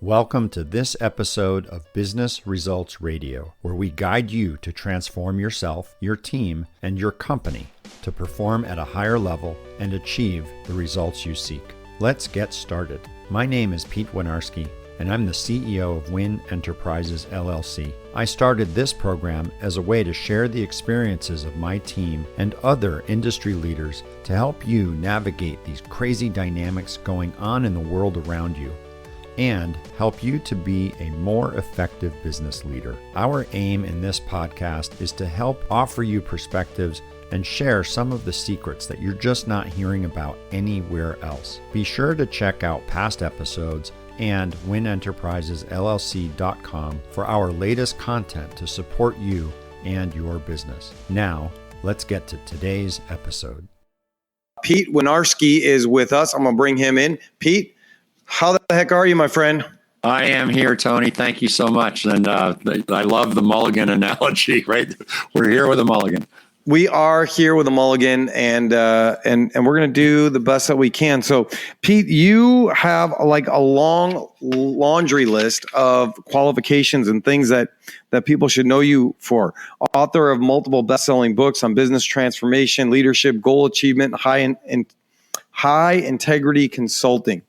Welcome to this episode of Business Results Radio, where we guide you to transform yourself, your team, and your company to perform at a higher level and achieve the results you seek. Let's get started. My name is Pete Winiarski, and I'm the CEO of Win Enterprises, LLC. I started this program as a way to share the experiences of my team and other industry leaders to help you navigate these crazy dynamics going on in the world around you, and help you to be a more effective business leader. Our aim in this podcast is to help offer you perspectives and share some of the secrets that you're just not hearing about anywhere else. Be sure to check out past episodes and winenterprisesllc.com for our latest content to support you and your business. Now, let's get to today's episode. Pete Winiarski is with us. I'm going to bring him in. Pete, how the heck are you, my friend? I am here, Tony. Thank you so much. And I love the mulligan analogy, right? We're here with a mulligan. We are here with a mulligan, and we're going to do the best that we can. So, Pete, you have like a long laundry list of qualifications and things that people should know you for. Author of multiple best-selling books on business transformation, leadership, goal achievement, high integrity consulting.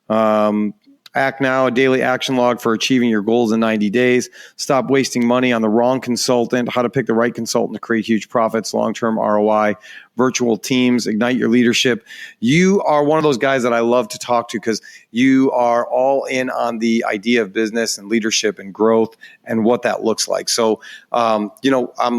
Act Now, a daily action log for achieving your goals in 90 days. Stop wasting money on the wrong consultant. How to pick the right consultant to create huge profits, long-term ROI, virtual teams, ignite your leadership. You are one of those guys that I love to talk to because you are all in on the idea of business and leadership and growth and what that looks like. So, I'm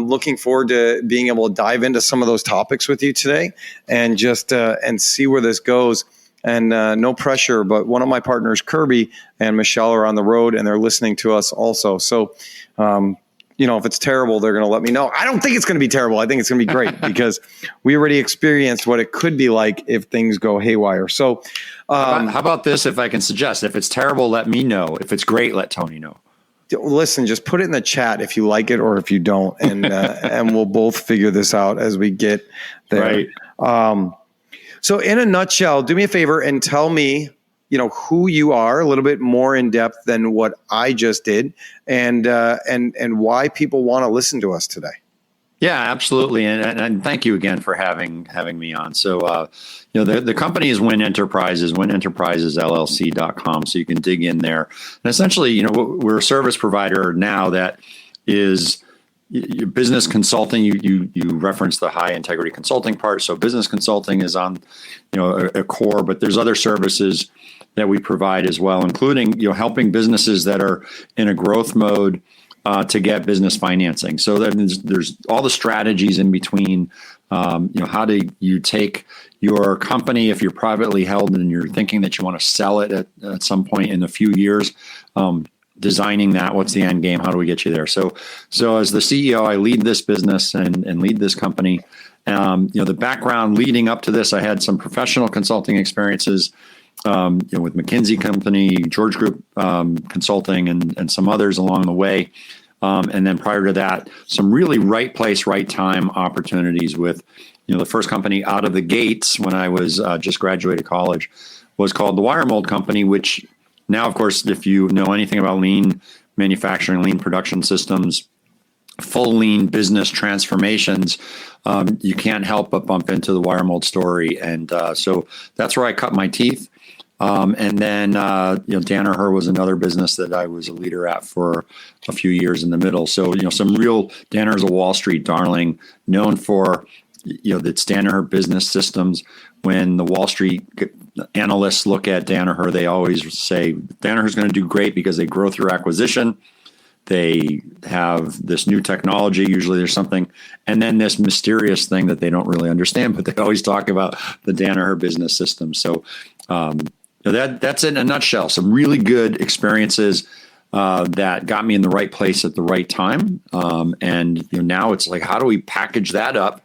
looking forward to being able to dive into some of those topics with you today and just and see where this goes. And no pressure, but one of my partners, Kirby and Michelle, are on the road and they're listening to us also. So, if it's terrible, they're going to let me know. I don't think it's going to be terrible. I think it's going to be great because we already experienced what it could be like if things go haywire. So, how about this? If I can suggest, if it's terrible, let me know. If it's great, let Tony know. Listen, just put it in the chat if you like it or if you don't, and and we'll both figure this out as we get there. Right. So in a nutshell, do me a favor and tell me, who you are a little bit more in depth than what I just did, and why people want to listen to us today. Yeah, absolutely. And thank you again for having me on. So, the company is Win Enterprises, winenterprisesllc.com. So you can dig in there. And essentially, we're a service provider now that is your business consulting. You reference the high integrity consulting part. So business consulting is on, a core, but there's other services that we provide as well, including, helping businesses that are in a growth mode to get business financing. So that there's all the strategies in between. How do you take your company, if you're privately held and you're thinking that you want to sell it at some point in a few years, designing that, what's the end game? How do we get you there? So as the CEO, I lead this business and lead this company. The background leading up to this, I had some professional consulting experiences, with McKinsey Company, George Group Consulting, and some others along the way. And then prior to that, some really right place, right time opportunities with, the first company out of the gates when I was just graduated college was called the Wiremold Company, which now, of course, if you know anything about lean manufacturing, lean production systems, full lean business transformations, you can't help but bump into the Wiremold story. And so that's where I cut my teeth. And then, Danaher was another business that I was a leader at for a few years in the middle. So, Danaher's a Wall Street darling, known for, its Danaher business systems. When the Wall Street analysts look at Danaher, they always say Danaher's going to do great because they grow through acquisition. They have this new technology. Usually there's something, and then this mysterious thing that they don't really understand, but they always talk about the Danaher business system. So that's in a nutshell. Some really good experiences that got me in the right place at the right time. And now it's like, how do we package that up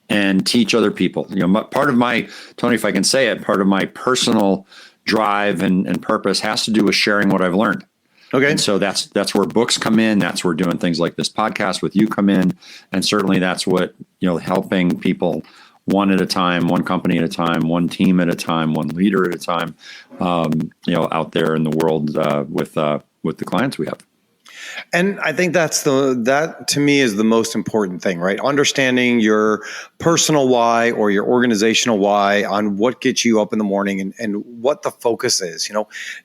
and teach other people? Part of my, Tony, if I can say it, part of my personal drive and purpose has to do with sharing what I've learned. Okay. And so that's where books come in. That's where doing things like this podcast with you come in. And certainly that's what, helping people one at a time, one company at a time, one team at a time, one leader at a time, out there in the world with the clients we have. And I think that to me is the most important thing, right? Understanding your personal why or your organizational why on what gets you up in the morning and what the focus is.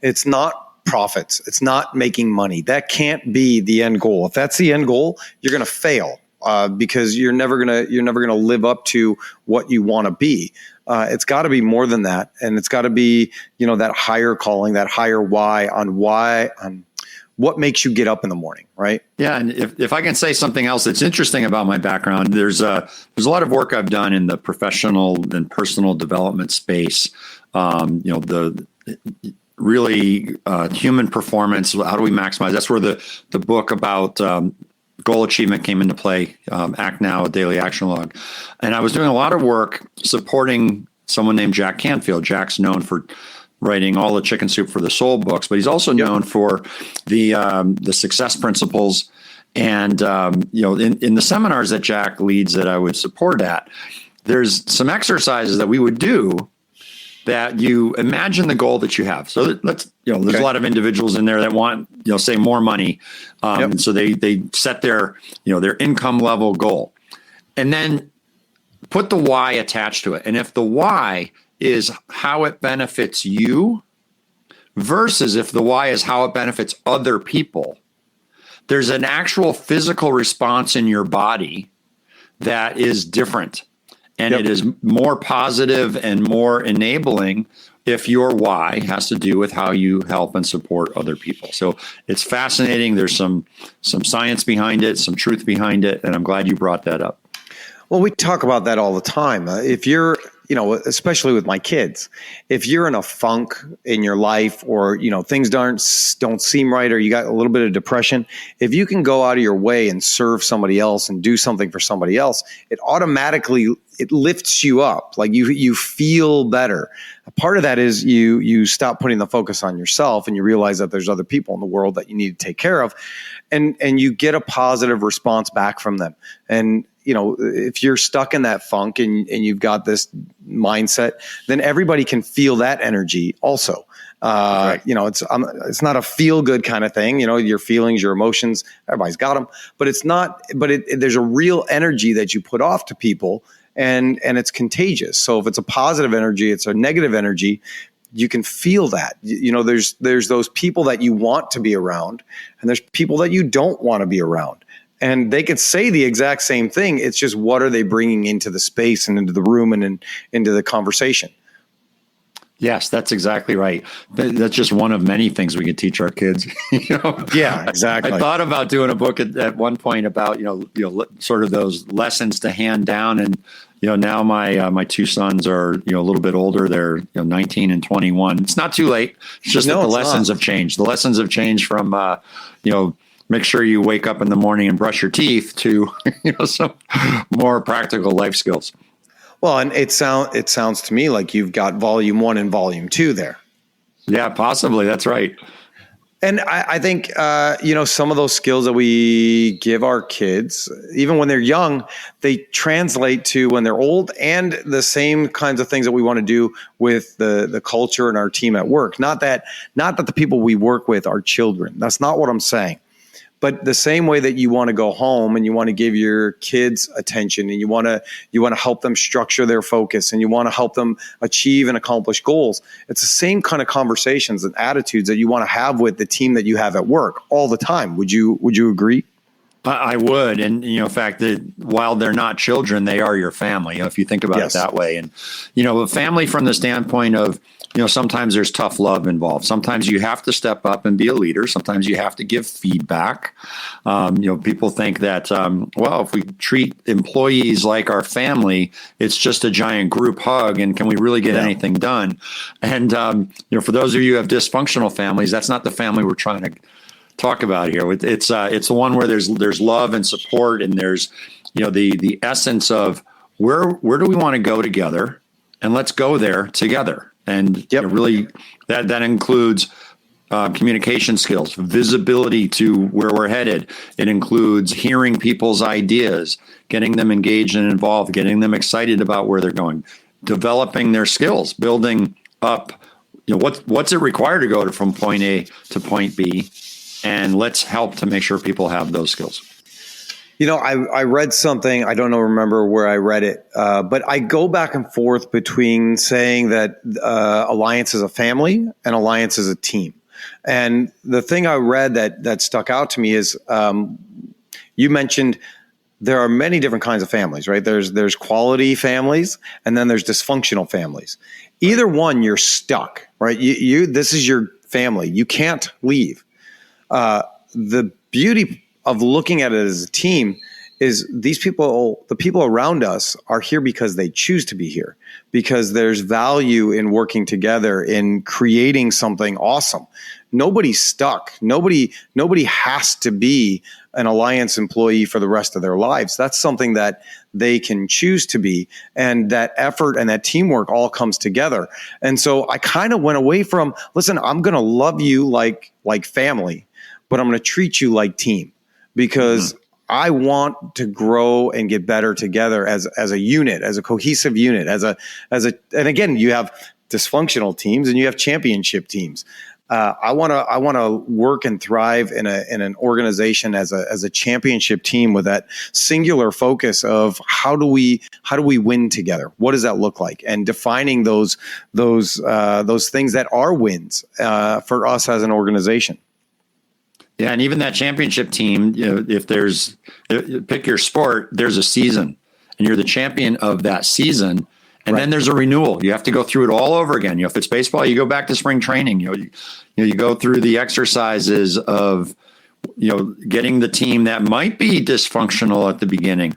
It's not profits. It's not making money. That can't be the end goal. If that's the end goal, you're going to fail because you're never gonna live up to what you want to be. It's got to be more than that, and it's got to be that higher calling, that higher why on what makes you get up in the morning, right? Yeah, and if I can say something else that's interesting about my background, there's a lot of work I've done in the professional and personal development space. The really human performance. How do we maximize? That's where the book about goal achievement came into play. Act Now, a daily action log, and I was doing a lot of work supporting someone named Jack Canfield. Jack's known for writing all the Chicken Soup for the Soul books, but he's also known for the success principles. And in the seminars that Jack leads that I would support at, there's some exercises that we would do that you imagine the goal that you have. So there's a lot of individuals in there that want, say more money. And so they set their income level goal and then put the why attached to it. And if the why is how it benefits you versus if the why is how it benefits other people, there's an actual physical response in your body that is different. And it is more positive and more enabling if your why has to do with how you help and support other people. So it's fascinating. There's some science behind it, some truth behind it. And I'm glad you brought that up. Well, we talk about that all the time. If you're, especially with my kids, if you're in a funk in your life or, things don't seem right or you got a little bit of depression, if you can go out of your way and serve somebody else and do something for somebody else, it automatically lifts you up. Like you feel better. A part of that is you stop putting the focus on yourself and you realize that there's other people in the world that you need to take care of, and you get a positive response back from them. And if you're stuck in that funk and you've got this mindset, then everybody can feel that energy also. Right. It's not a feel good kind of thing. Your feelings, your emotions, everybody's got them, but it's not, there's a real energy that you put off to people and it's contagious. So if it's a positive energy, it's a negative energy, you can feel that. There's those people that you want to be around and there's people that you don't want to be around. And they could say the exact same thing. It's just what are they bringing into the space and into the room and into the conversation? Yes, that's exactly right. That's just one of many things we could teach our kids. Yeah, exactly. I thought about doing a book at one point about sort of those lessons to hand down, and now my two sons are a little bit older. They're 19 and 21. It's not too late. It's just that the lessons have changed. The lessons have changed from make sure you wake up in the morning and brush your teeth to some more practical life skills. Well, and it sounds to me like you've got volume 1 and volume 2 there. Yeah, possibly. That's right. And I think, some of those skills that we give our kids, even when they're young, they translate to when they're old, and the same kinds of things that we want to do with the culture and our team at work. Not that the people we work with are children. That's not what I'm saying. But the same way that you want to go home and you want to give your kids attention and you want to help them structure their focus and you want to help them achieve and accomplish goals, it's the same kind of conversations and attitudes that you want to have with the team that you have at work all the time. Would you agree? I would. And, in fact, that while they're not children, they are your family, if you think about it that way. And, a family from the standpoint of, sometimes there's tough love involved. Sometimes you have to step up and be a leader. Sometimes you have to give feedback. People think that, if we treat employees like our family, it's just a giant group hug. And can we really get anything done? And, for those of you who have dysfunctional families, that's not the family we're trying to talk about here. It's the one where there's love and support, and there's the essence of where do we want to go together, and let's go there together. And really that includes communication skills, visibility to where we're headed. It includes hearing people's ideas, getting them engaged and involved, getting them excited about where they're going, developing their skills, building up, what's it required to go from point A to point B, and let's help to make sure people have those skills. I read something, I don't remember where I read it, but I go back and forth between saying that Alliance is a family and Alliance is a team. And the thing I read that stuck out to me is you mentioned there are many different kinds of families, right? There's quality families, and then there's dysfunctional families. Either one, you're stuck, right? This is your family. You can't leave. The beauty of looking at it as a team is these people, the people around us, are here because they choose to be here, because there's value in working together, in creating something awesome. Nobody's stuck. Nobody has to be an Alliance employee for the rest of their lives. That's something that they can choose to be. And that effort and that teamwork all comes together. And so I kind of went away from, listen, I'm going to love you like family, but I'm going to treat you like team, because I want to grow and get better together as a unit, as a cohesive unit, and again, you have dysfunctional teams and you have championship teams. I want to work and thrive in an organization as a championship team with that singular focus of how do we win together? What does that look like? And defining those things that are wins for us as an organization. Yeah, and even that championship team, if pick your sport, there's a season, and you're the champion of that season, and then there's a renewal. You have to go through it all over again. If it's baseball, you go back to spring training. You go through the exercises of getting the team that might be dysfunctional at the beginning,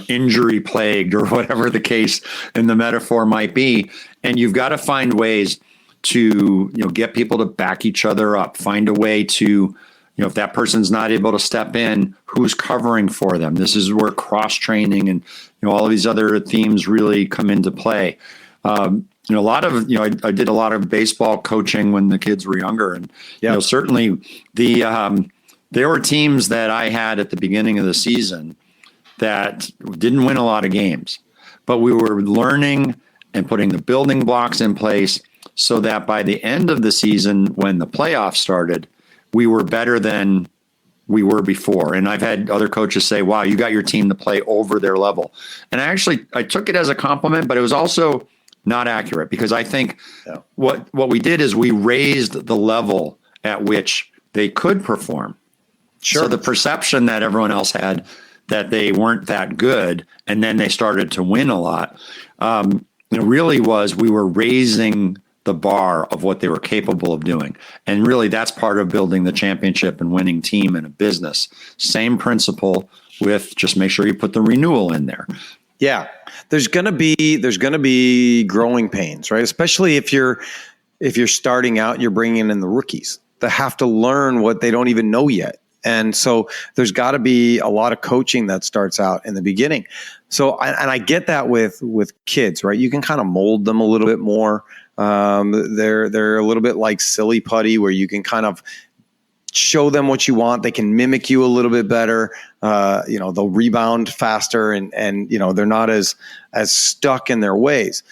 injury plagued or whatever the case and the metaphor might be, and you've got to find ways to get people to back each other up. Find a way to if that person's not able to step in, who's covering for them? This is where cross-training and all of these other themes really come into play. A lot of I did a lot of baseball coaching when the kids were younger, and certainly there were teams that I had at the beginning of the season that didn't win a lot of games, but we were learning and putting the building blocks in place so that by the end of the season, when the playoffs started, we were better than we were before. And I've had other coaches say, wow, you got your team to play over their level. And I took it as a compliment, but it was also not accurate, because I think what we did is we raised the level at which they could perform. Sure. So the perception that everyone else had that they weren't that good, and then they started to win a lot, really was we were raising the bar of what they were capable of doing. And really that's part of building the championship and winning team in a business. Same principle with just make sure you put the renewal in there. Yeah. There's going to be growing pains, right? Especially if you're starting out, you're bringing in the rookies that have to learn what they don't even know yet. And so there's got to be a lot of coaching that starts out in the beginning. So, and I get that with kids, right? You can kind of mold them a little bit more. They're a little bit like silly putty, where you can kind of show them what you want. They can mimic you a little bit better. They'll rebound faster, and they're not as stuck in their ways.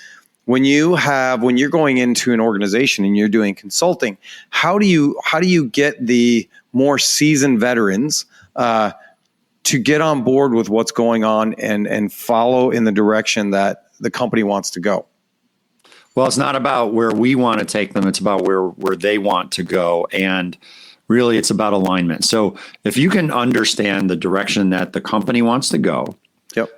When you're going into an organization and you're doing consulting, how do you get the more seasoned veterans to get on board with what's going on and follow in the direction that the company wants to go? Well, it's not about where we want to take them. It's about where they want to go. And really, it's about alignment. So if you can understand the direction that the company wants to go,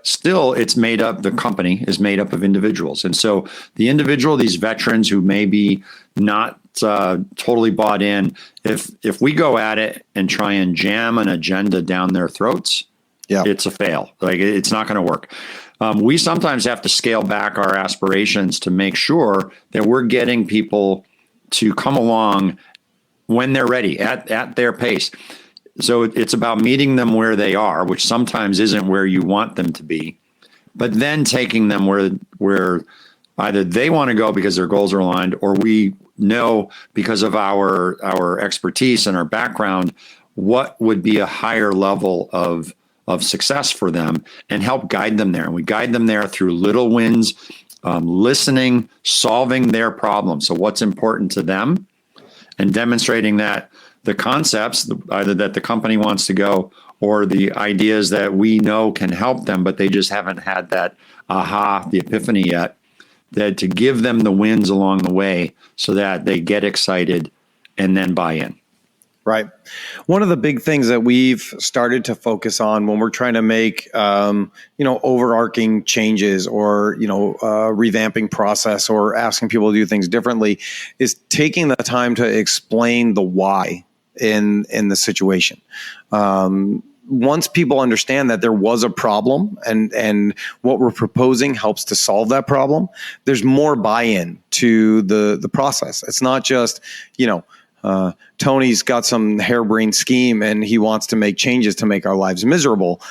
still the company is made up of individuals. And so the individual, these veterans who may be not totally bought in, if we go at it and try and jam an agenda down their throats, it's a fail. Like, it's not going to work. We sometimes have to scale back our aspirations to make sure that we're getting people to come along when they're ready at their pace. So it's about meeting them where they are, which sometimes isn't where you want them to be, but then taking them where either they want to go because their goals are aligned, or we know because of our expertise and our background what would be a higher level of success for them, and help guide them there. And we guide them there through little wins, listening, solving their problems. So what's important to them, and demonstrating that the concepts, either that the company wants to go or the ideas that we know can help them, but they just haven't had that the epiphany yet, that to give them the wins along the way so that they get excited and then buy in. Right. One of the big things that we've started to focus on when we're trying to make, overarching changes, or, revamping process, or asking people to do things differently, is taking the time to explain the why in the situation. Once people understand that there was a problem, and what we're proposing helps to solve that problem, there's more buy-in to the process. It's not just, Tony's got some harebrained scheme and he wants to make changes to make our lives miserable.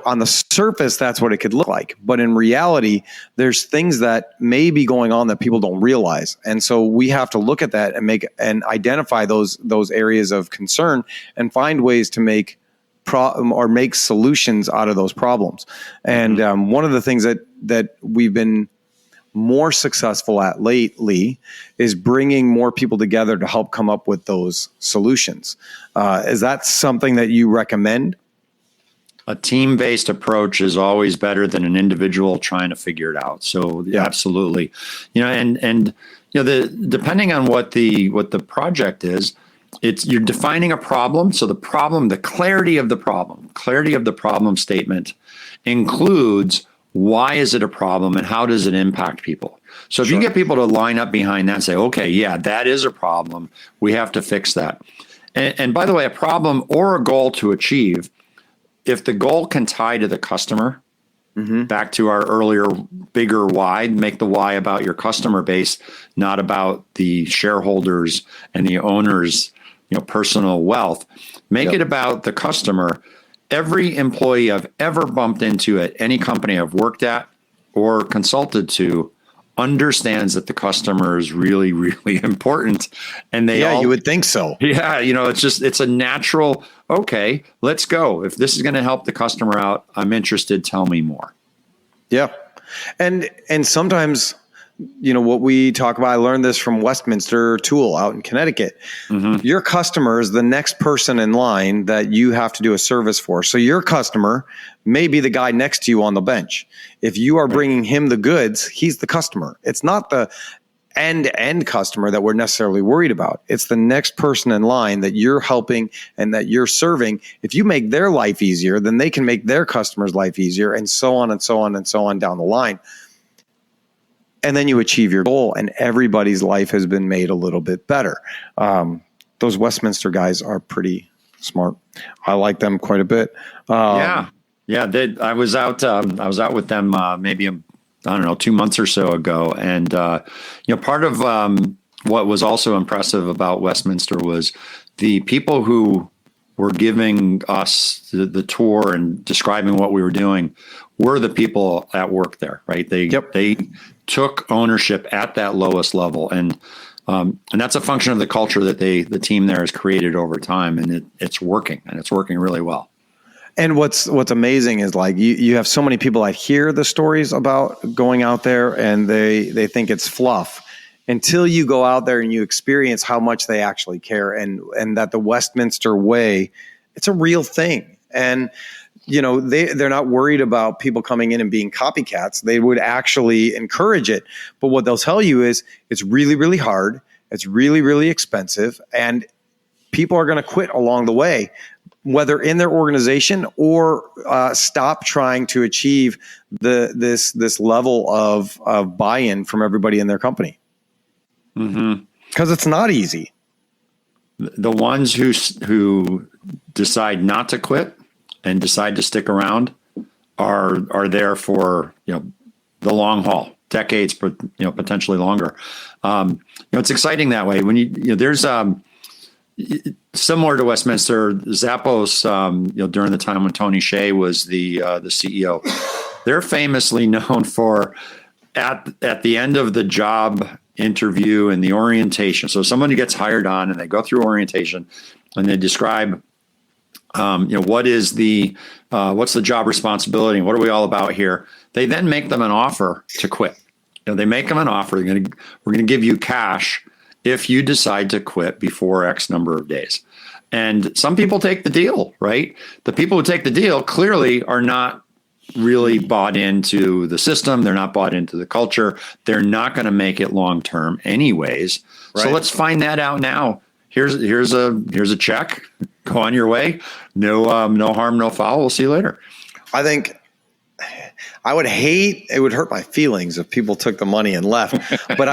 On the surface, that's what it could look like. But in reality, there's things that may be going on that people don't realize. And so we have to look at that and identify those areas of concern, and find ways to make solutions out of those problems. And one of the things that we've been more successful at lately is bringing more people together to help come up with those solutions. Is that something that you recommend? A team-based approach is always better than an individual trying to figure it out. So yeah, absolutely. Depending on what the project is, you're defining a problem. So the clarity of the problem statement includes why is it a problem and how does it impact people. So if you get people to line up behind that and say, okay, yeah, that is a problem, we have to fix that. And by the way, a problem or a goal to achieve, if the goal can tie to the customer, back to our earlier bigger why, make the why about your customer base, not about the shareholders and the owners, personal wealth. Make it about the customer. Every employee I've ever bumped into at any company I've worked at or consulted to understands that the customer is really, really important. And you would think so. Yeah. It's a natural, okay, let's go. If this is going to help the customer out, I'm interested. Tell me more. Yeah. And sometimes, what we talk about, I learned this from Westminster Tool out in Connecticut. Your customer is the next person in line that you have to do a service for. So your customer may be the guy next to you on the bench. If you are bringing him the goods, he's the customer. It's not the end-to-end customer that we're necessarily worried about. It's the next person in line that you're helping and that you're serving. If you make their life easier, then they can make their customer's life easier, and so on and so on and so on down the line. And then you achieve your goal, and everybody's life has been made a little bit better. Those Westminster guys are pretty smart. I like them quite a bit. Yeah. I was out with them maybe 2 months or so ago, and part of what was also impressive about Westminster was the people who were giving us the tour and describing what we were doing were the people at work there, right? They took ownership at that lowest level, and that's a function of the culture that the team there has created over time, and it's working really well. And what's amazing is, like, you have so many people that hear the stories about going out there, and they think it's fluff until you go out there and you experience how much they actually care, and that the Westminster way, it's a real thing. And they're not worried about people coming in and being copycats. They would actually encourage it. But what they'll tell you is it's really, really hard. It's really, really expensive. And people are going to quit along the way, whether in their organization or stop trying to achieve this level of buy-in from everybody in their company. Because it's not easy. The ones who decide not to quit and decide to stick around are there for the long haul, decades, but potentially longer. It's exciting that way. When there's similar to Westminster, Zappos, during the time when Tony Hsieh was the CEO, they're famously known for at the end of the job interview and the orientation. So someone who gets hired on and they go through orientation and they describe, what is what's the job responsibility and what are we all about here? They then make them an offer to quit. They make them an offer. We're going to give you cash if you decide to quit before X number of days. And some people take the deal, right? The people who take the deal clearly are not really bought into the system. They're not bought into the culture. They're not going to make it long term anyways. Right. So let's find that out now. Here's a check. Go on your way. No harm, no foul. We'll see you later. I think it would hurt my feelings if people took the money and left. But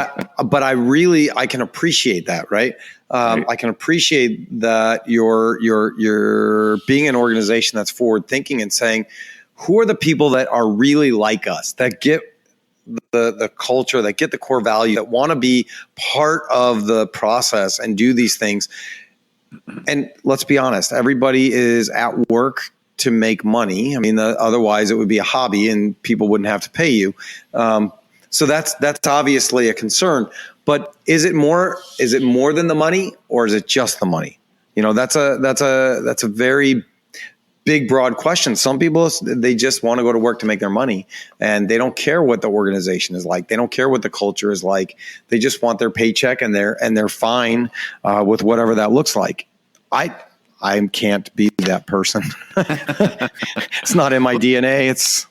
I can appreciate that, right? Right. I can appreciate that you're being an organization that's forward thinking and saying, who are the people that are really like us, that get the culture, that get the core value, that want to be part of the process and do these things. And let's be honest, everybody is at work to make money. I mean, otherwise it would be a hobby and people wouldn't have to pay you. So that's obviously a concern. But is it more than the money, or is it just the money? That's a very big, broad question. Some people, they just want to go to work to make their money, and they don't care what the organization is like. They don't care what the culture is like. They just want their paycheck, and they're fine with whatever that looks like. I can't be that person. It's not in my DNA. It's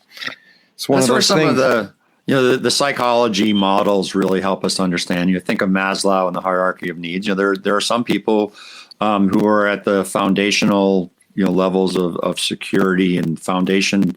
one of those things. Of the psychology models really help us understand. You think of Maslow and the hierarchy of needs. There are some people who are at the foundational levels of security and foundation,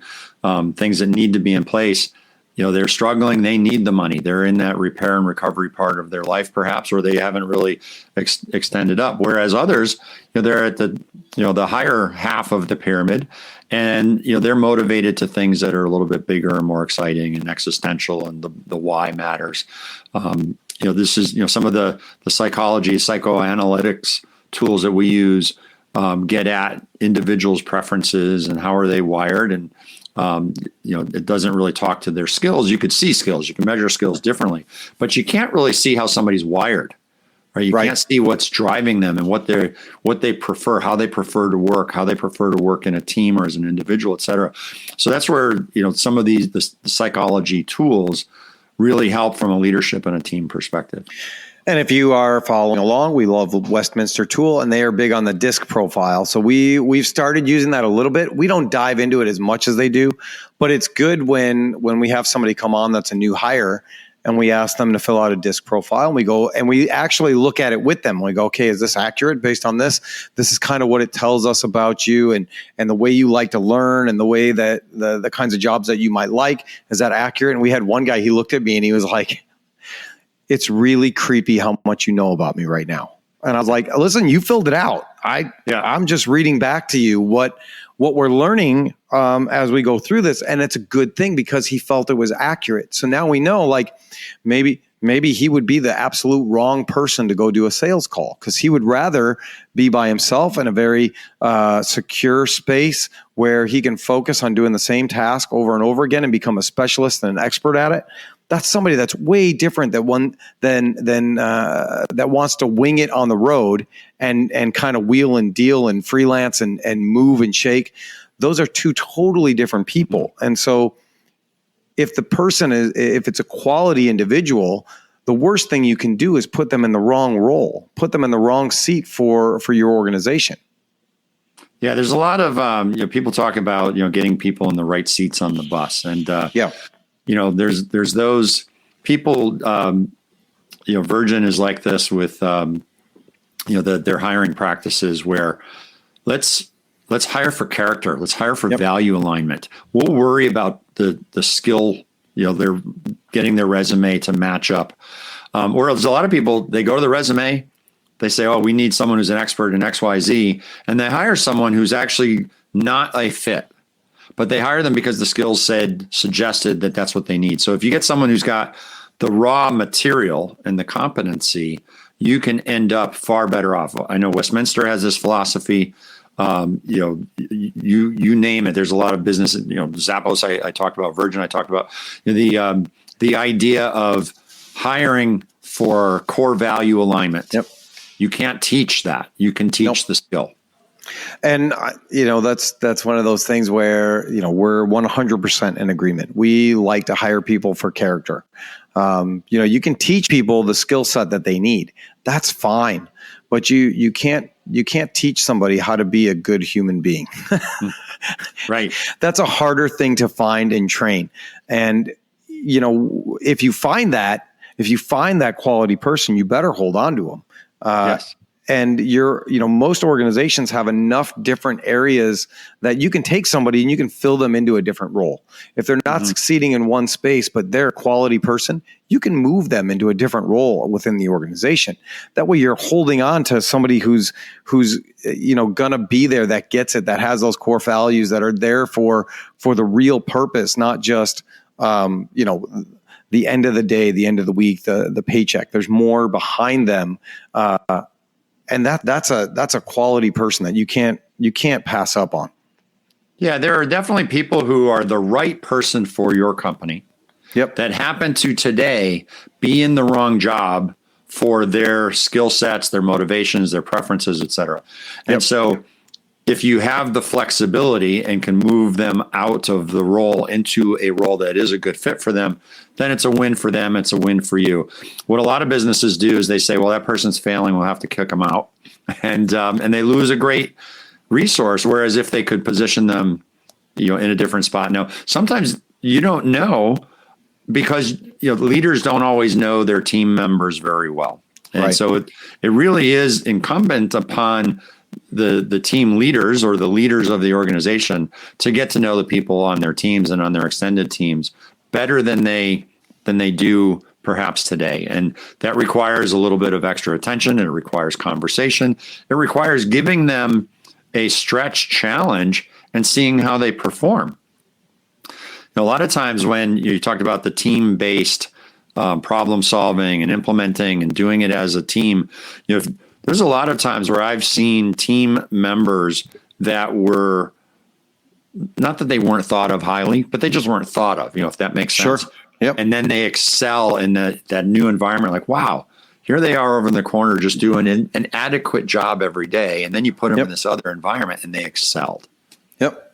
things that need to be in place. They're struggling. They need the money. They're in that repair and recovery part of their life, perhaps, or they haven't really extended up. Whereas others, they're at the higher half of the pyramid, and they're motivated to things that are a little bit bigger and more exciting and existential, and the why matters. This is some of the psychology, psychoanalytics tools that we use. Get at individuals' preferences and how are they wired, and it doesn't really talk to their skills. You could see skills, you can measure skills differently, but you can't really see how somebody's wired, right? You can't see what's driving them and what they prefer, how they prefer to work, how they prefer to work in a team or as an individual, et cetera. So that's where some of the psychology tools really help from a leadership and a team perspective. And if you are following along, we love Westminster Tool, and they are big on the DISC profile. So we've started using that a little bit. We don't dive into it as much as they do, but it's good when we have somebody come on that's a new hire, and we ask them to fill out a DISC profile, and we go and we actually look at it with them. We go, okay, is this accurate based on this? This is kind of what it tells us about you and the way you like to learn and the way that the kinds of jobs that you might like. Is that accurate? And we had one guy, he looked at me and he was like, it's really creepy how much you know about me right now. And I was like, listen, you filled it out. I'm just reading back to you what we're learning as we go through this. And it's a good thing because he felt it was accurate. So now we know, like, maybe he would be the absolute wrong person to go do a sales call, because he would rather be by himself in a very secure space where he can focus on doing the same task over and over again and become a specialist and an expert at it. That's somebody that's way different than that wants to wing it on the road and kind of wheel and deal and freelance and move and shake. Those are two totally different people. And so if it's a quality individual, the worst thing you can do is put them in the wrong role, put them in the wrong seat for your organization. Yeah, there's a lot of people talk about getting people in the right seats on the bus, and there's those people. Virgin is like this with their hiring practices, where let's hire for character, let's hire for value alignment. We'll worry about the skill. They're getting their resume to match up. Whereas a lot of people, they go to the resume, they say, oh, we need someone who's an expert in XYZ, and they hire someone who's actually not a fit. But they hire them because the skills suggested that that's what they need. So if you get someone who's got the raw material and the competency, you can end up far better off. I know Westminster has this philosophy. You name it. There's a lot of business. Zappos I talked about, Virgin I talked about. the idea of hiring for core value alignment. Yep. You can't teach that. You can teach the skill. And that's one of those things where we're 100% in agreement. We like to hire people for character. You can teach people the skill set that they need. That's fine, but you can't teach somebody how to be a good human being. Right. That's a harder thing to find and train. And if you find that quality person, you better hold on to them. Yes. And most organizations have enough different areas that you can take somebody and you can fill them into a different role. If they're not succeeding in one space, but they're a quality person, you can move them into a different role within the organization. That way you're holding on to somebody who's gonna be there, that gets it, that has those core values, that are there for the real purpose, not just, the end of the day, the end of the week, the paycheck. There's more behind them. And that's a quality person that you can't pass up on. Yeah, there are definitely people who are the right person for your company. Yep. That happen to today be in the wrong job for their skill sets, their motivations, their preferences, et cetera. And so if you have the flexibility and can move them out of the role into a role that is a good fit for them, then it's a win for them. It's a win for you. What a lot of businesses do is they say, well, that person's failing, we'll have to kick them out. And they lose a great resource. Whereas if they could position them, in a different spot. Now, sometimes you don't know because, leaders don't always know their team members very well. And so it really is incumbent upon the team leaders or the leaders of the organization to get to know the people on their teams and on their extended teams better than they do perhaps today. And that requires a little bit of extra attention. It requires conversation. It requires giving them a stretch challenge and seeing how they perform. A lot of times when you talked about the team-based problem solving and implementing and doing it as a team, there's a lot of times where I've seen team members that were, not that they weren't thought of highly, but they just weren't thought of, if that makes sense. Sure. Yep. And then they excel in that new environment. Like, wow, here they are over in the corner just doing an adequate job every day. And then you put them in this other environment and they excelled. Yep.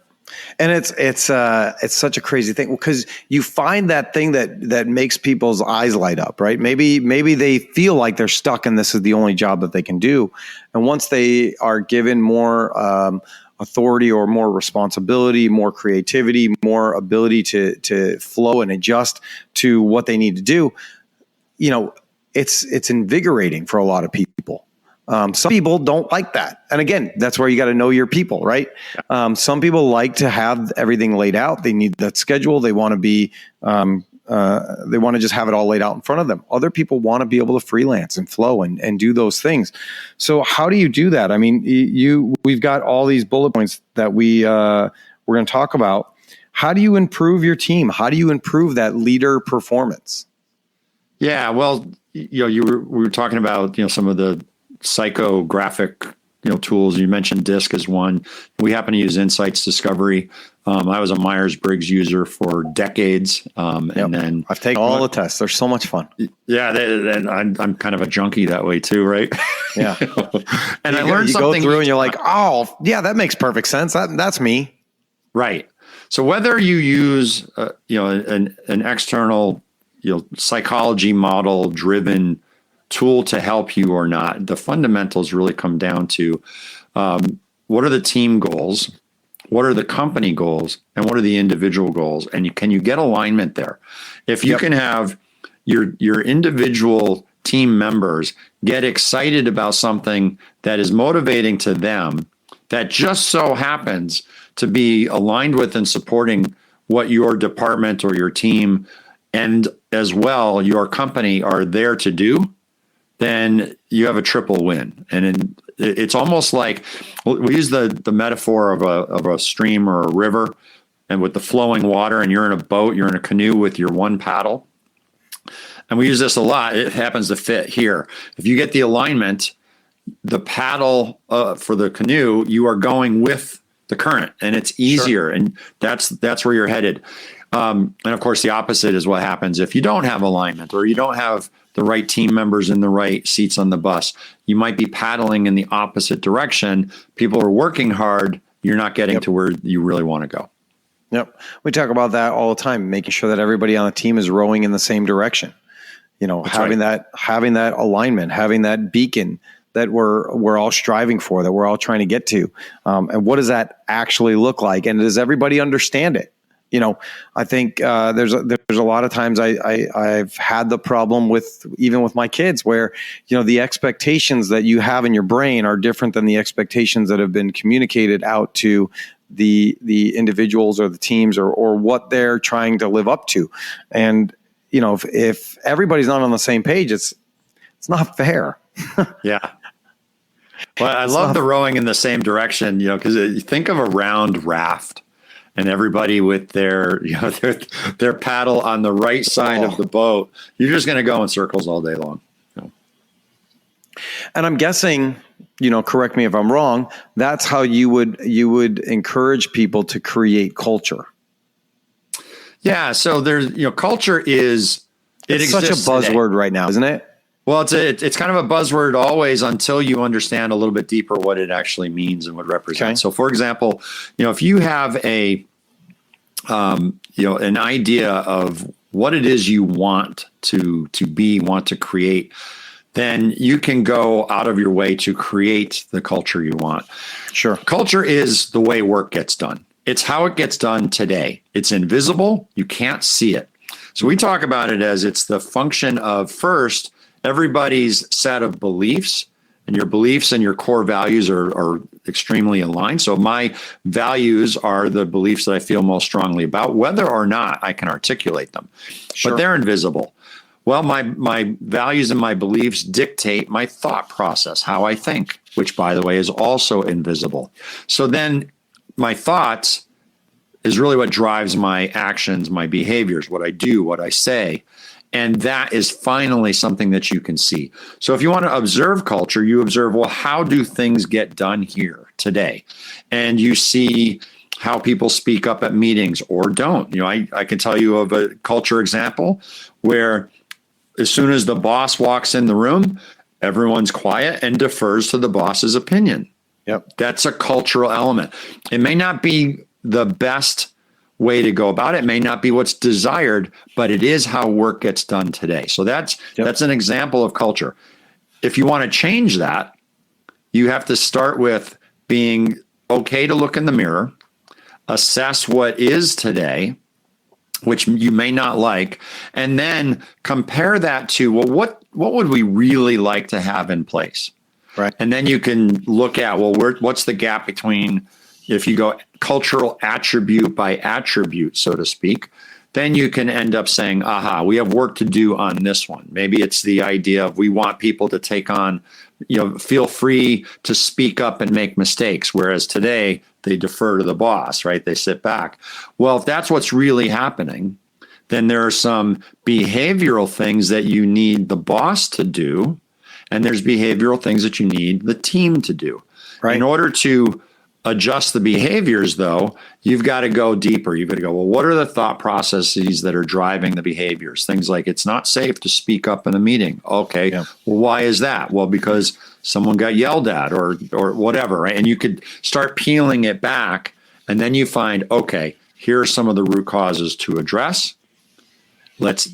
And it's such a crazy thing because you find that thing that makes people's eyes light up, right? Maybe they feel like they're stuck and this is the only job that they can do. And once they are given more authority or more responsibility, more creativity, more ability to flow and adjust to what they need to do, it's invigorating for a lot of people. Some people don't like that. And again, that's where you got to know your people, right? Some people like to have everything laid out. They need that schedule. They want to be, they want to just have it all laid out in front of them. Other people want to be able to freelance and flow and do those things. So how do you do that? I mean, we've got all these bullet points that we're going to talk about. How do you improve your team? How do you improve that leader performance? Yeah, well, we were talking about, some of the psychographic, tools. You mentioned DISC as one. We happen to use Insights Discovery. I was a Myers-Briggs user for decades. And then I've taken all the tests. They're so much fun. Yeah. And I'm kind of a junkie that way too, right? Yeah. And I learned something. You go through and you're like, oh yeah, that makes perfect sense. That's me. Right. So whether you use, an external, psychology model driven tool to help you or not, the fundamentals really come down to what are the team goals, what are the company goals, and what are the individual goals, and can you get alignment there? If you can have your individual team members get excited about something that is motivating to them, that just so happens to be aligned with and supporting what your department or your team and as well your company are there to do, then you have a triple win. And it's almost like we use the metaphor of a stream or a river, and with the flowing water, and you're in a boat, you're in a canoe with your one paddle. And we use this a lot. It happens to fit here. If you get the alignment, the paddle for the canoe, you are going with the current, and it's easier. Sure. And that's where you're headed. And of course, the opposite is what happens if you don't have alignment or you don't have the right team members in the right seats on the bus. You might be paddling in the opposite direction. People are working hard. You're not getting to where you really want to go. Yep. We talk about that all the time, making sure that everybody on the team is rowing in the same direction. Having that alignment, having that beacon that we're all striving for, that we're all trying to get to. And what does that actually look like? And does everybody understand it? I think there's a lot of times I've had the problem even with my kids where, the expectations that you have in your brain are different than the expectations that have been communicated out to the individuals or the teams or what they're trying to live up to. And, if everybody's not on the same page, it's not fair. Yeah. Well, I love the rowing in the same direction, because you think of a round raft. And everybody with their paddle on the right side of the boat, you're just going to go in circles all day long. And I'm guessing, correct me if I'm wrong, that's how you would encourage people to create culture. Yeah. So there's, culture it's such a buzzword today. Right now, isn't it? Well, it's kind of a buzzword always until you understand a little bit deeper what it actually means and what it represents. Okay. So, for example, if you have an idea of what it is you want to be, want to create, then you can go out of your way to create the culture you want. Sure. Culture is the way work gets done. It's how it gets done today. It's invisible. You can't see it. So we talk about it as it's the function of first, everybody's set of beliefs, and your beliefs and your core values are extremely aligned. So my values are the beliefs that I feel most strongly about, whether or not I can articulate them. Sure. But they're invisible. Well, my values and my beliefs dictate my thought process, how I think, which, by the way, is also invisible. So then my thoughts is really what drives my actions, my behaviors, what I do, what I say. And that is finally something that you can see. So if you want to observe culture, you observe, well, how do things get done here today? And you see how people speak up at meetings or don't. I can tell you of a culture example where as soon as the boss walks in the room, everyone's quiet and defers to the boss's opinion. Yep. That's a cultural element. It may not be the best way to go about it. It may not be what's desired, but it is how work gets done today. So that's an example of culture. If you want to change that, you have to start with being okay to look in the mirror, assess what is today, which you may not like, and then compare that to, well, what would we really like to have in place? Right. And then you can look at, well, what's the gap between, if you go cultural attribute by attribute, so to speak, then you can end up saying, we have work to do on this one. Maybe it's the idea of we want people to take on, feel free to speak up and make mistakes, whereas today they defer to the boss, right? They sit back. Well, if that's what's really happening, then there are some behavioral things that you need the boss to do, and there's behavioral things that you need the team to do. Right. In order to adjust the behaviors, though, you've got to go deeper. You've got to go, well, what are the thought processes that are driving the behaviors? Things like it's not safe to speak up in a meeting. Okay, yeah. Well, why is that? Well, because someone got yelled at or whatever, right? And you could start peeling it back, and then you find, okay, here are some of the root causes to address. Let's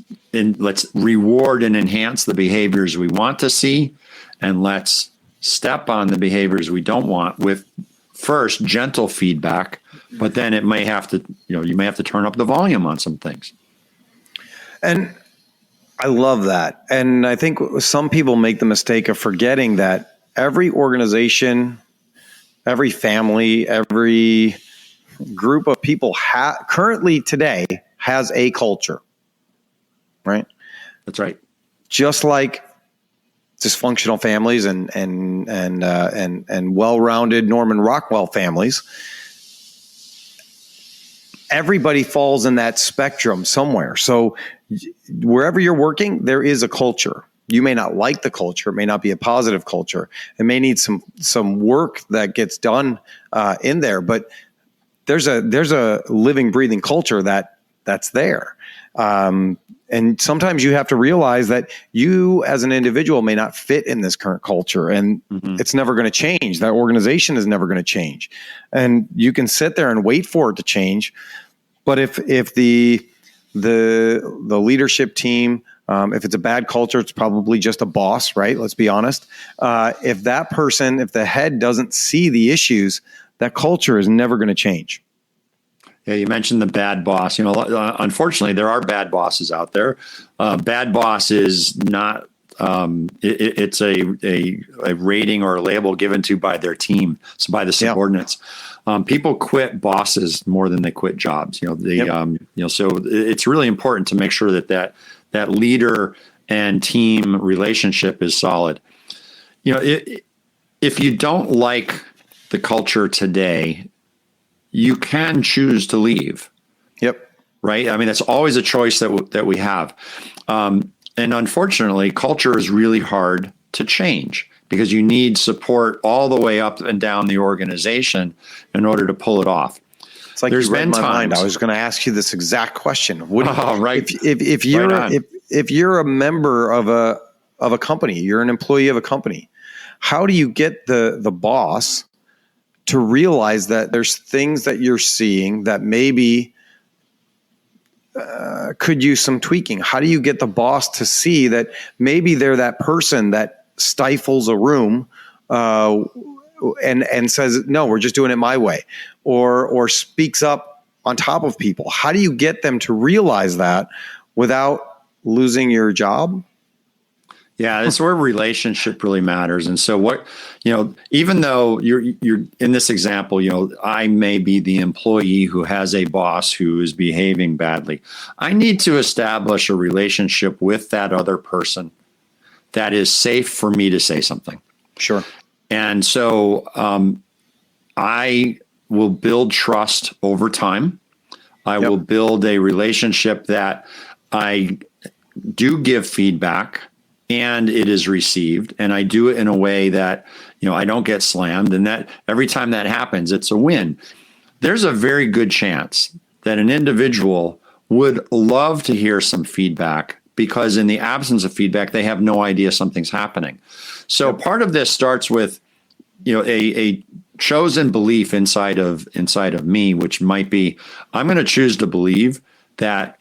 reward and enhance the behaviors we want to see, and let's step on the behaviors we don't want with first gentle feedback, but then it may have to, you may have to turn up the volume on some things. And I love that. And I think some people make the mistake of forgetting that every organization, every family, every group of people currently today has a culture, right? That's right. Just like dysfunctional families and well-rounded Norman Rockwell families, everybody falls in that spectrum somewhere. So wherever you're working, there is a culture. You may not like the culture. It may not be a positive culture. It may need some work that gets done in there. But there's a living, breathing culture that that's there. And sometimes you have to realize that you as an individual may not fit in this current culture, and it's never going to change. That organization is never going to change. And you can sit there and wait for it to change. But if the leadership team, if it's a bad culture, it's probably just a boss, right? Let's be honest. If the head doesn't see the issues, that culture is never going to change. Yeah, you mentioned the bad boss. Unfortunately, there are bad bosses out there. Bad boss is not. It's a rating or a label given to by their team, so by the subordinates. People quit bosses more than they quit jobs. So it's really important to make sure that leader and team relationship is solid. If you don't like the culture today, you can choose to leave. Yep. Right. I mean, that's always a choice that we have. And unfortunately, culture is really hard to change because you need support all the way up and down the organization in order to pull it off. It's like there's been times. I was going to ask you this exact question. Right. If you're a member of a company, you're an employee of a company, how do you get the boss to realize that there's things that you're seeing that maybe could use some tweaking? How do you get the boss to see that maybe they're that person that stifles a room and says, no, we're just doing it my way, or speaks up on top of people? How do you get them to realize that without losing your job? Yeah, that's where relationship really matters. And so even though you're in this example, I may be the employee who has a boss who is behaving badly. I need to establish a relationship with that other person that is safe for me to say something. Sure. And so I will build trust over time. I will build a relationship that I do give feedback and it is received, and I do it in a way that, I don't get slammed, and that every time that happens, it's a win. There's a very good chance that an individual would love to hear some feedback because in the absence of feedback, they have no idea something's happening. So part of this starts with, a chosen belief inside of me, which might be, I'm going to choose to believe that,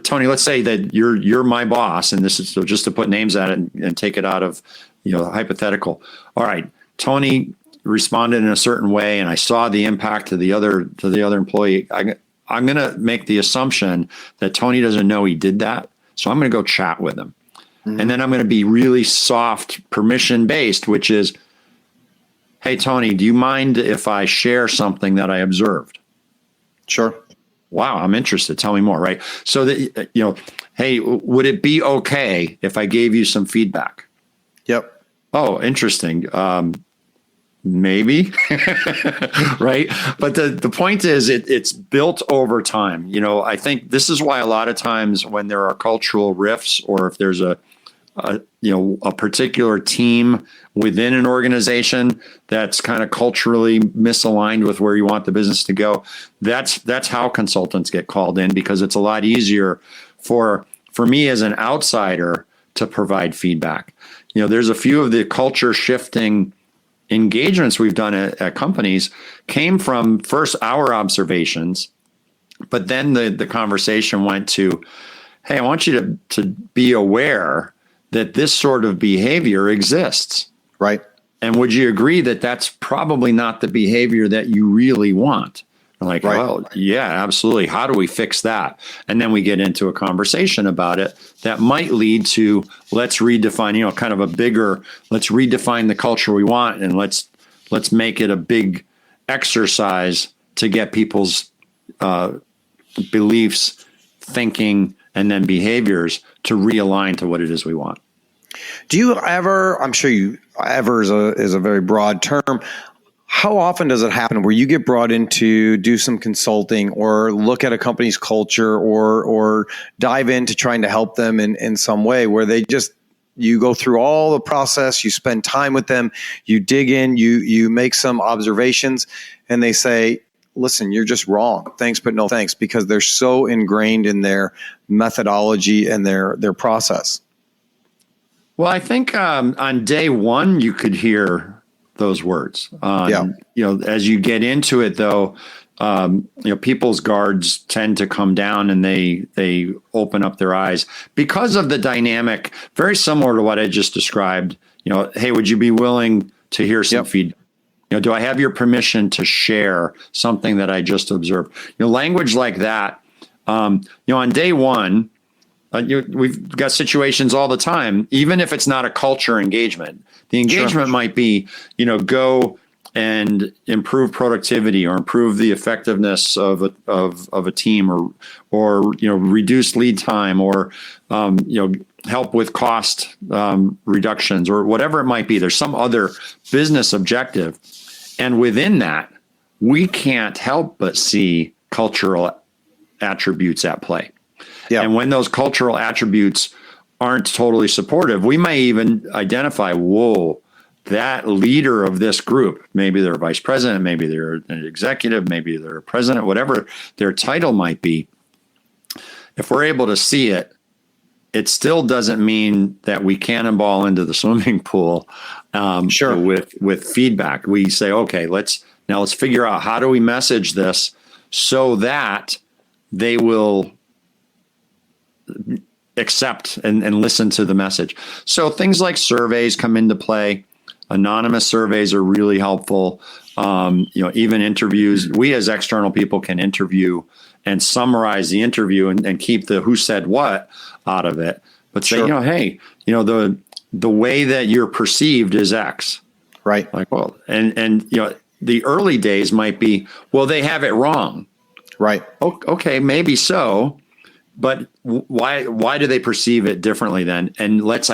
Tony, let's say that you're my boss, and this is so just to put names at it and take it out of, hypothetical. All right, Tony responded in a certain way, and I saw the impact to the other employee. I'm going to make the assumption that Tony doesn't know he did that, so I'm going to go chat with him, and then I'm going to be really soft, permission based, which is, hey, Tony, do you mind if I share something that I observed? Sure. Wow, I'm interested. Tell me more, right? So that, hey, would it be okay if I gave you some feedback? Yep. Oh, interesting. Maybe, right? But the point is it's built over time. I think this is why a lot of times when there are cultural rifts, or if there's a particular team within an organization that's kind of culturally misaligned with where you want the business to go, that's how consultants get called in, because it's a lot easier for me as an outsider to provide feedback. There's a few of the culture shifting engagements we've done at companies came from first our observations, but then the conversation went to, hey, I want you to be aware that this sort of behavior exists. Right. And would you agree that that's probably not the behavior that you really want? Like, right. Well, yeah, absolutely. How do we fix that? And then we get into a conversation about it that might lead to, let's redefine, kind of a bigger, let's redefine the culture we want, and let's make it a big exercise to get people's beliefs, thinking, and then behaviors to realign to what it is we want. Do you ever, I'm sure you, ever is a very broad term. How often does it happen where you get brought in to do some consulting or look at a company's culture or dive into trying to help them in some way, where you go through all the process, you spend time with them, you dig in, you make some observations, and they say, listen, you're just wrong. Thanks, but no thanks, because they're so ingrained in their methodology and their process. Well, I think on day one, you could hear those words. As you get into it, though, people's guards tend to come down and they open up their eyes because of the dynamic, very similar to what I just described. Hey, would you be willing to hear some feedback? Do I have your permission to share something that I just observed? Language like that. On day one, we've got situations all the time, even if it's not a culture engagement. The engagement might be, go and improve productivity or improve the effectiveness of a team, or reduce lead time, or help with cost reductions, or whatever it might be. There's some other business objective, and within that, we can't help but see cultural attributes at play. Yeah. And when those cultural attributes aren't totally supportive, we may even identify, whoa, that leader of this group, maybe they're a vice president, maybe they're an executive, maybe they're a president, whatever their title might be. If we're able to see it, it still doesn't mean that we cannonball into the swimming pool with feedback. We say, okay, let's figure out, how do we message this so that they will accept and listen to the message. So things like surveys come into play. Anonymous surveys are really helpful. Even interviews. We as external people can interview and summarize the interview and keep the who said what out of it. But say, hey, the way that you're perceived is X. Right. Like, well, and the early days might be, well, they have it wrong. Right. Okay, maybe so. But why do they perceive it differently then? And let's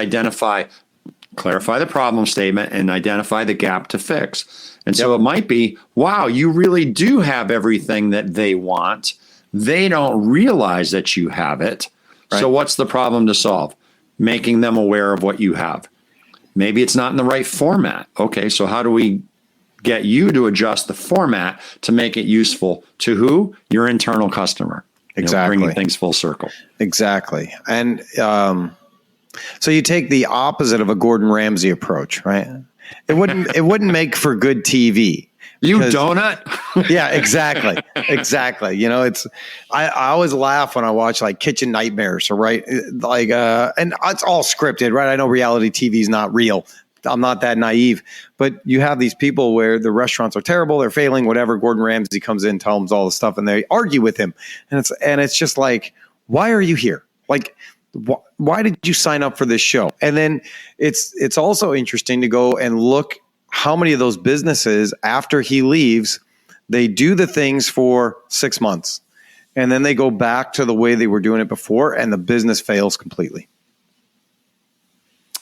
clarify the problem statement and identify the gap to fix. And so it might be, wow, you really do have everything that they want. They don't realize that you have it. Right. So what's the problem to solve? Making them aware of what you have. Maybe it's not in the right format. Okay, so how do we get you to adjust the format to make it useful to who? Your internal customer. Exactly. Bringing things full circle. Exactly. And so you take the opposite of a Gordon Ramsay approach, right? It wouldn't make for good TV. You donut? Yeah, exactly. Exactly. I always laugh when I watch like Kitchen Nightmares, right? Like, and it's all scripted, right? I know reality TV is not real. I'm not that naive, but you have these people where the restaurants are terrible, they're failing, whatever. Gordon Ramsay comes in, tells them all the stuff, and they argue with him. And it's just like, why are you here? Like, why did you sign up for this show? And then it's also interesting to go and look how many of those businesses, after he leaves, they do the things for 6 months, and then they go back to the way they were doing it before, and the business fails completely.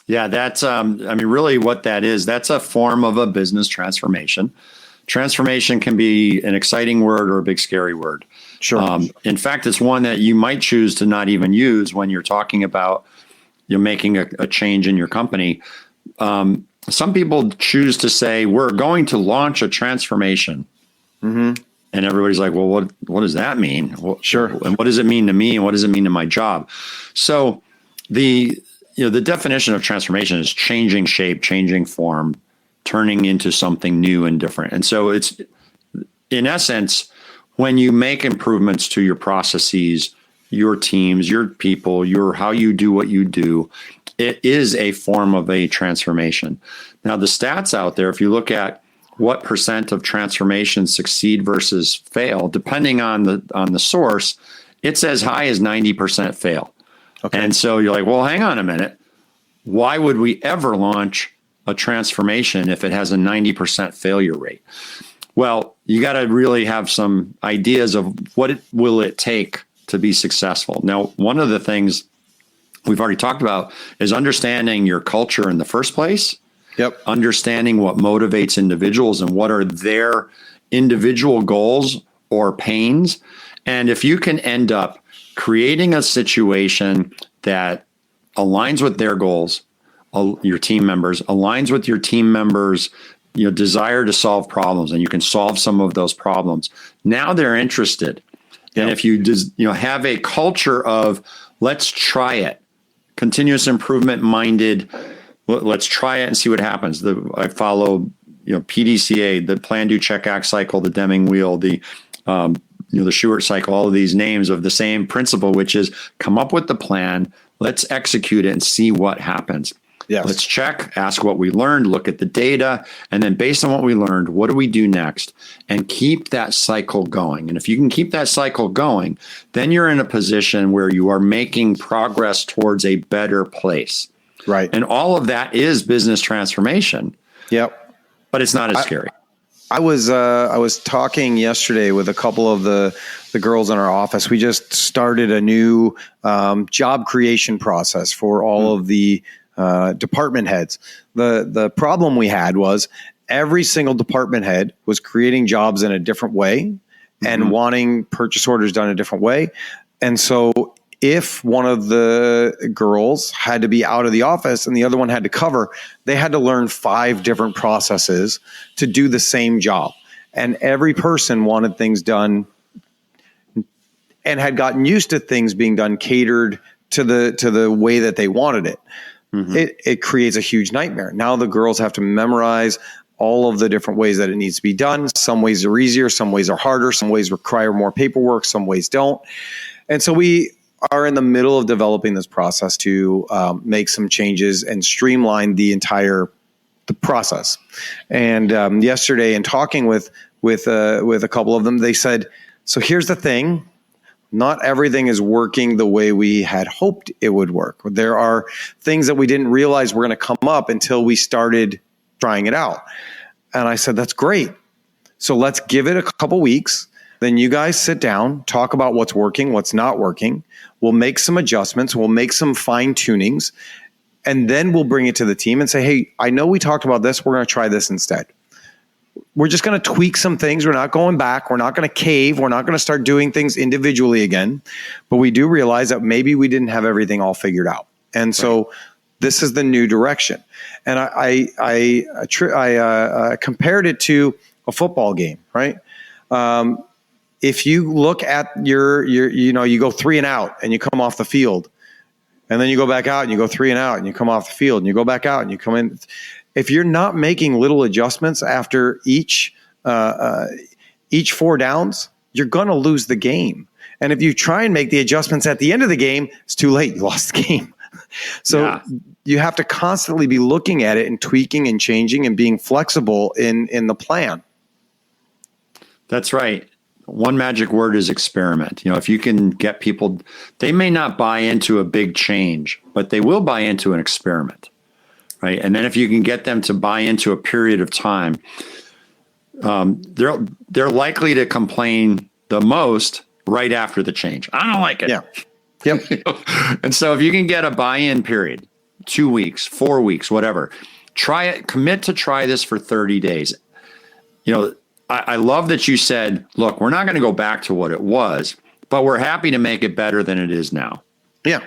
Yeah, that's, really what that is. That's a form of a business transformation. Transformation can be an exciting word or a big scary word. Sure. In fact, it's one that you might choose to not even use when you're talking about making a change in your company. Some people choose to say, we're going to launch a transformation. Mm-hmm. And everybody's like, well, what does that mean? Well, sure. And what does it mean to me? And what does it mean to my job? So the definition of transformation is changing shape, changing form, turning into something new and different. And so it's, in essence, when you make improvements to your processes, your teams, your people, how you do what you do, it is a form of a transformation. Now, the stats out there, if you look at what % of transformations succeed versus fail, depending on the source, it's as high as 90% fail. Okay. And so you're like, well, hang on a minute. Why would we ever launch a transformation if it has a 90% failure rate? Well, you got to really have some ideas of what will it take to be successful. Now, one of the things we've already talked about is understanding your culture in the first place. Yep. Understanding what motivates individuals and what are their individual goals or pains. And if you can end up creating a situation that aligns with their goals, your team members, aligns with your team members' desire to solve problems, and you can solve some of those problems. Now they're interested. And if you just, have a culture of let's try it, continuous improvement minded, let's try it and see what happens. I follow, PDCA, the plan, do, check, act cycle, the Deming wheel, the Shewhart cycle, all of these names of the same principle, which is come up with the plan, let's execute it and see what happens. Yes. Let's check, ask what we learned, look at the data, and then based on what we learned, what do we do next? And keep that cycle going. And if you can keep that cycle going, then you're in a position where you are making progress towards a better place. Right. And all of that is business transformation. Yep. But it's not as scary. I was talking yesterday with a couple of the girls in our office. We just started a new job creation process for all of the department heads. The problem we had was every single department head was creating jobs in a different way and wanting purchase orders done a different way. And so if one of the girls had to be out of the office and the other one had to cover, they had to learn 5 different processes to do the same job. And every person wanted things done and had gotten used to things being done catered to the way that they wanted it. It creates a huge nightmare. Now the girls have to memorize all of the different ways that it needs to be done. Some ways are easier, some ways are harder, some ways require more paperwork, some ways don't. And so we are in the middle of developing this process to make some changes and streamline the process. And yesterday, in talking with a couple of them, they said, "So here's the thing. Not everything is working the way we had hoped it would work. There are things that we didn't realize were going to come up until we started trying it out." And I said, "That's great. So let's give it a couple weeks. Then you guys sit down, talk about what's working, what's not working. We'll make some adjustments. We'll make some fine tunings. And then we'll bring it to the team and say, hey, I know we talked about this. We're going to try this instead. We're just going to tweak some things. We're not going back. We're not going to cave. We're not going to start doing things individually again. But we do realize that maybe we didn't have everything all figured out. And so this is the new direction." And I compared it to a football game, right? If you look at you go 3 and out and you come off the field, and then you go back out and you go 3 and out and you come off the field and you go back out and you come in. If you're not making little adjustments after each 4 downs, you're going to lose the game. And if you try and make the adjustments at the end of the game, it's too late. You lost the game. So you have to constantly be looking at it and tweaking and changing and being flexible in the plan. That's right. One magic word is experiment. If you can get people, they may not buy into a big change, but they will buy into an experiment, right? And then if you can get them to buy into a period of time, they're likely to complain the most right after the change. I don't like it. Yeah. Yep. And so if you can get a buy-in period, 2 weeks, 4 weeks, whatever, try it, commit to try this for 30 days. I love that you said, look, we're not going to go back to what it was, but we're happy to make it better than it is now. Yeah,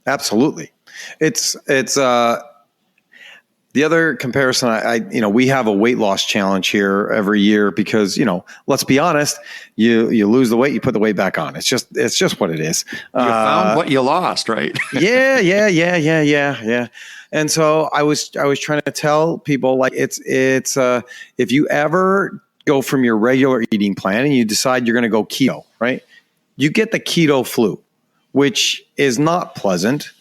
absolutely. It's the other comparison. We have a weight loss challenge here every year because, let's be honest, you lose the weight, you put the weight back on. It's just what it is. You found what you lost, right? Yeah. And so I was trying to tell people, like, it's if you ever go from your regular eating plan and you decide you're going to go keto, right? You get the keto flu, which is not pleasant,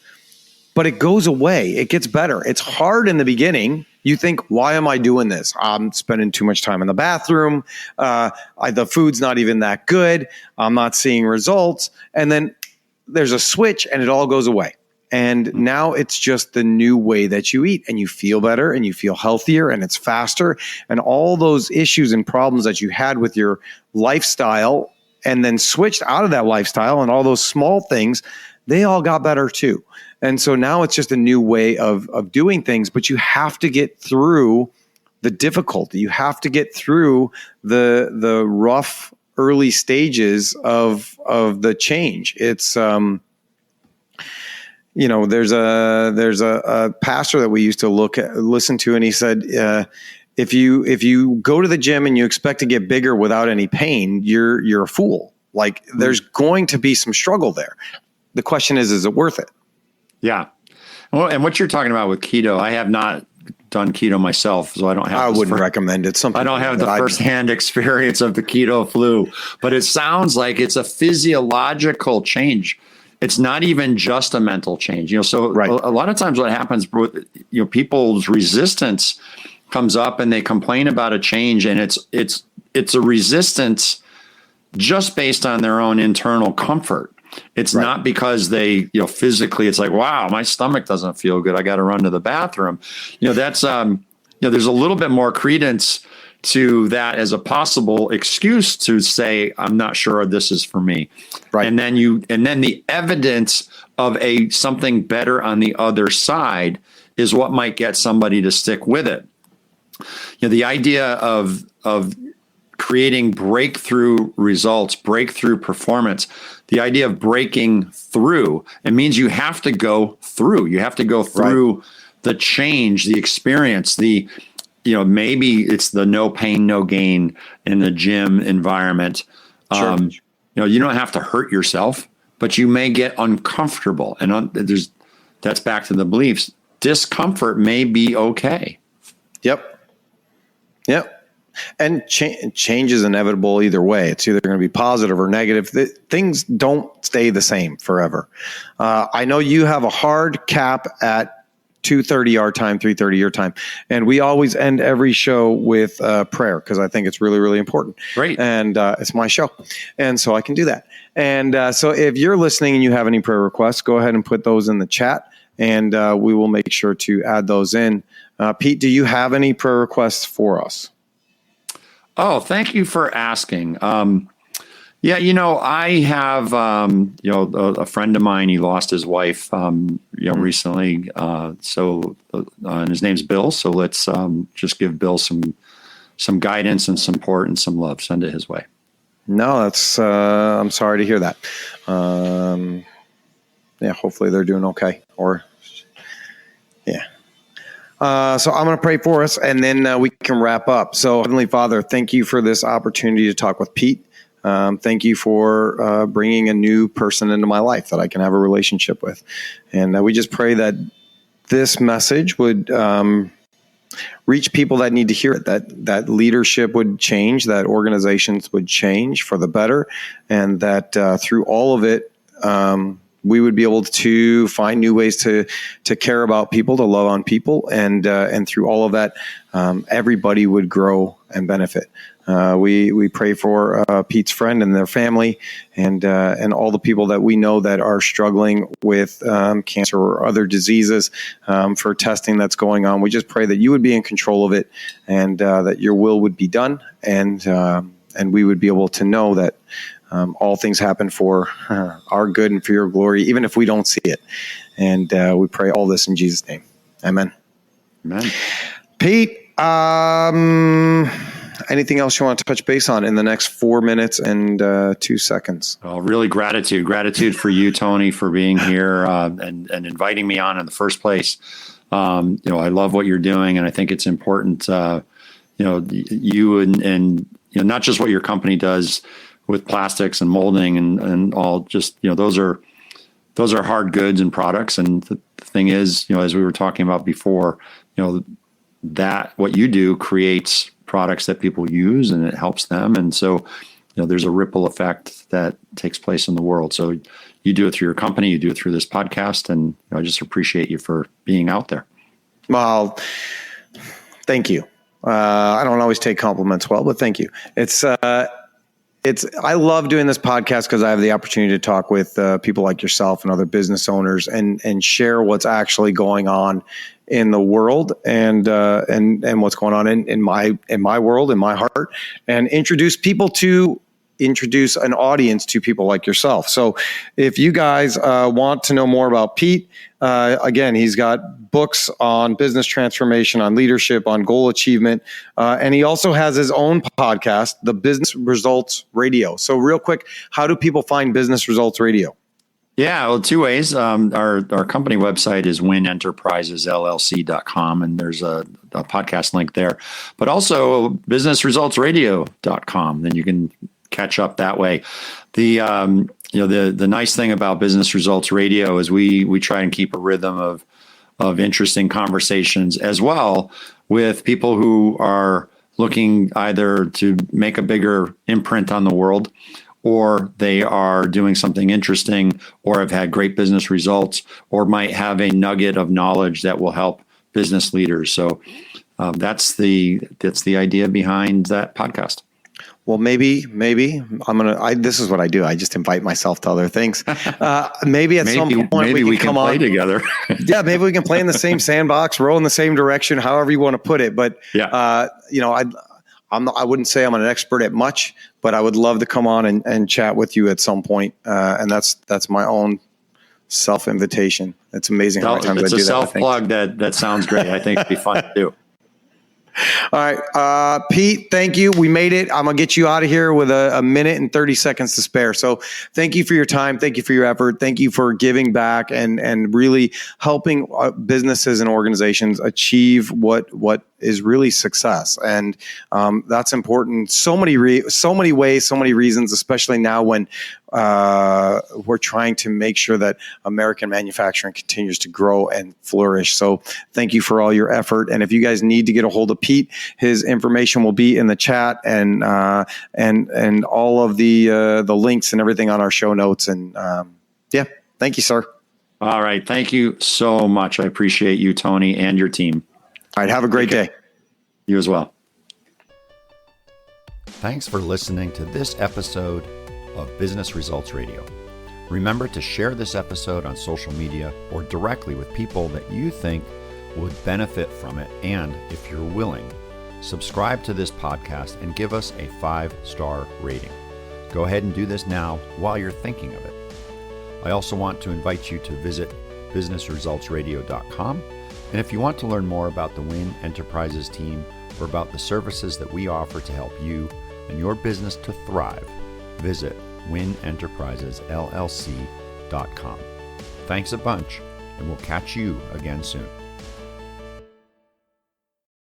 but it goes away. It gets better. It's hard in the beginning. You think, why am I doing this? I'm spending too much time in the bathroom. The food's not even that good. I'm not seeing results. And then there's a switch and it all goes away. And now it's just the new way that you eat, and you feel better and you feel healthier and it's faster. And all those issues and problems that you had with your lifestyle and then switched out of that lifestyle and all those small things, they all got better too. And so now it's just a new way of doing things, but you have to get through the difficulty. You have to get through the rough early stages of the change. It's, there's a pastor that we used to listen to, and he said, if you go to the gym and you expect to get bigger without any pain, you're a fool. Like there's going to be some struggle there. The question is it worth it? Yeah. Well, and what you're talking about with keto, I have not done keto myself, so I don't have. I wouldn't recommend it. I don't have the firsthand experience of the keto flu, but it sounds like it's a physiological change. It's not even just a mental change. So right. a lot of times what happens, people's resistance comes up and they complain about a change, and it's a resistance just based on their own internal comfort. It's not because they, physically, it's like, wow, my stomach doesn't feel good, I got to run to the bathroom. That's, there's a little bit more credence to that as a possible excuse to say, I'm not sure this is for me. Right. And then the evidence of something better on the other side is what might get somebody to stick with it. The idea of creating breakthrough results, breakthrough performance, the idea of breaking through, it means you have to go through. You have to go through the change, the experience, maybe it's the no pain, no gain in the gym environment. Sure. You don't have to hurt yourself, but you may get uncomfortable. And that's back to the beliefs. Discomfort may be okay. Yep. And change is inevitable either way. It's either going to be positive or negative. Things don't stay the same forever. I know you have a hard cap at 2:30 our time, 3:30 your time. And we always end every show with prayer because I think it's really, really important. Great. And it's my show. And so I can do that. And so if you're listening and you have any prayer requests, go ahead and put those in the chat, and we will make sure to add those in. Pete, do you have any prayer requests for us? Oh, thank you for asking. I have, a friend of mine, he lost his wife, recently. And his name's Bill. So let's just give Bill some guidance and support and some love. Send it his way. No, that's, I'm sorry to hear that. Hopefully they're doing okay. So I'm going to pray for us, and then we can wrap up. So Heavenly Father, thank you for this opportunity to talk with Pete. Thank you for bringing a new person into my life that I can have a relationship with. And we just pray that this message would reach people that need to hear it, that leadership would change, that organizations would change for the better, and that through all of it, we would be able to find new ways to care about people, to love on people, and through all of that, everybody would grow and benefit. We pray for Pete's friend and their family, and all the people that we know that are struggling with cancer or other diseases, for testing that's going on. We just pray that you would be in control of it, and that your will would be done, and we would be able to know that all things happen for our good and for your glory, even if we don't see it. And we pray all this in Jesus' name. Amen. Amen. Pete, anything else you want to touch base on in the next 4 minutes and 2 seconds? Well, really gratitude for you, Tony, for being here and inviting me on in the first place. I love what you're doing, and I think it's important, you and not just what your company does with plastics and molding and all, just, those are hard goods and products. And the thing is, as we were talking about before, that what you do creates products that people use, and it helps them. And so, there's a ripple effect that takes place in the world. So you do it through your company, you do it through this podcast, and I just appreciate you for being out there. Well, thank you. I don't always take compliments well, but thank you. I love doing this podcast because I have the opportunity to talk with people like yourself and other business owners and share what's actually going on in the world and what's going on in my world, in my heart, and introduce an audience to people like yourself. So if you guys want to know more about Pete, again, he's got books on business transformation, on leadership, on goal achievement. And he also has his own podcast, the Business Results Radio. So real quick, how do people find Business Results Radio? Yeah, well, two ways. Our company website is winenterprisesllc.com, and there's a podcast link there. But also businessresultsradio.com. Then you can catch up that way. The the nice thing about Business Results Radio is we try and keep a rhythm of interesting conversations as well with people who are looking either to make a bigger imprint on the world, or they are doing something interesting, or have had great business results, or might have a nugget of knowledge that will help business leaders. So that's the idea behind that podcast. Well, maybe this is what I do. I just invite myself to other things. Maybe some point we can play together. Yeah, maybe we can play in the same sandbox, row in the same direction, however you want to put it. But I wouldn't say I'm an expert at much, but I would love to come on and chat with you at some point. And that's my own self-invitation. It's amazing how many times I do that. It's a self-plug that sounds great. I think it'd be fun to do. All right, Pete, thank you. We made it. I'm going to get you out of here with a minute and 30 seconds to spare. So thank you for your time. Thank you for your effort. Thank you for giving back and really helping businesses and organizations achieve what is really success. And that's important. So many ways, so many reasons, especially now when we're trying to make sure that American manufacturing continues to grow and flourish. So thank you for all your effort. And if you guys need to get a hold of Pete, his information will be in the chat and all of the links and everything on our show notes. And thank you, sir. All right. Thank you so much. I appreciate you, Tony, and your team. All right. Have a great day. You as well. Thanks for listening to this episode of Business Results Radio. Remember to share this episode on social media or directly with people that you think would benefit from it. And if you're willing, subscribe to this podcast and give us a 5-star rating. Go ahead and do this now while you're thinking of it. I also want to invite you to visit businessresultsradio.com. And if you want to learn more about the Win Enterprises team or about the services that we offer to help you and your business to thrive, visit winenterprisesllc.com. Thanks a bunch, and we'll catch you again soon.